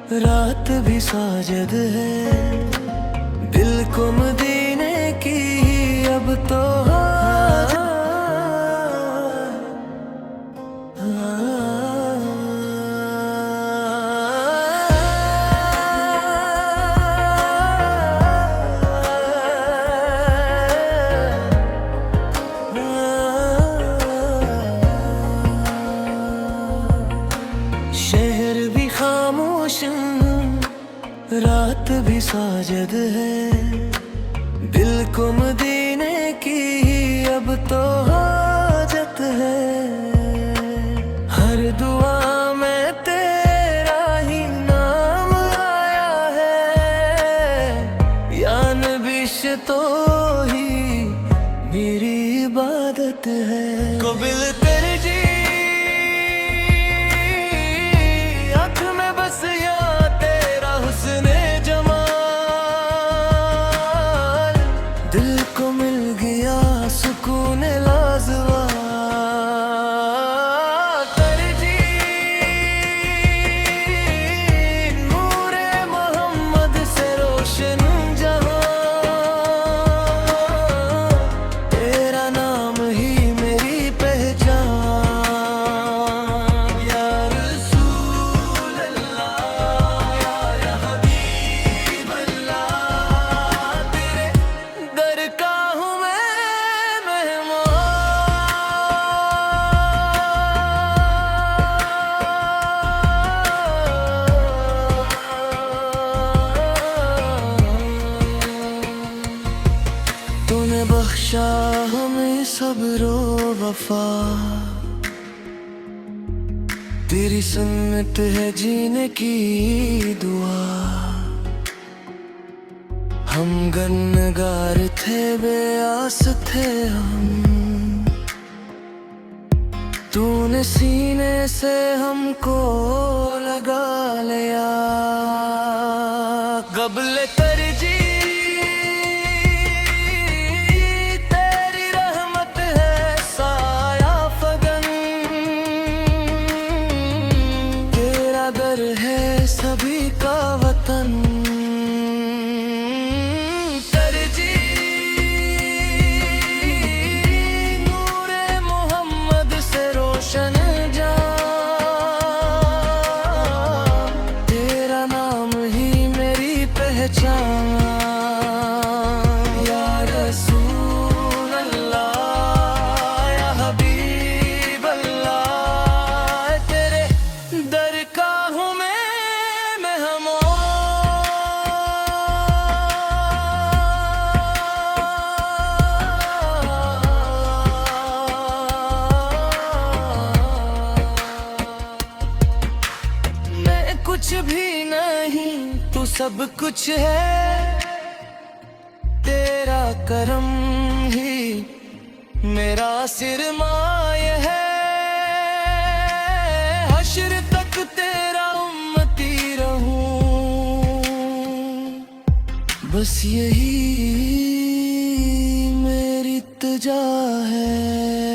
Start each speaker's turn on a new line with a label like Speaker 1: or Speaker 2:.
Speaker 1: रात भी साजद है, दिल को मदीने की अब तो शहर भी खामोश, रात भी साजद है, दिल को मदीने की अब तो हाजत है। हर दुआ में तेरा ही नाम आया है, या नबिश तो ही मेरी इबादत है। कबिल तेरी जी आँख में बस या तेरा हुस्ने जमाल, दिल को मिल गया सुकून लाजवाब। तरजीह नूरे मोहम्मद से रोशन जहां, तेरा नाम ही मेरी पहचान। या रसूल अल्लाह, या हबीब अल्लाह, तेरे दर का हूँ मैं मेहमान। तूने बख्शा हमें सब्रो वफा, तेरी सुन्नत है जीने की दुआ। हम गन्नगार थे, बेआस थे हम, तूने सीने से हमको लगा लिया। क़ब्ल तरजीह तेरी रहमत है साया फगन, तेरा दर है सभी का वतन। तरजीह नूरे मोहम्मद से रोशन जहां, तेरा नाम ही मेरी पहचान। या रसूल अल्लाह, या हबीब अल्लाह, तेरे दर का हूँ मैं मेहमान। मैं कुछ भी नहीं, तू सब कुछ है, तेरा करम ही मेरा सिरमाए है। हश्र तक तेरा उम्मती रहूं, बस यही मेरी इल्तिजा है।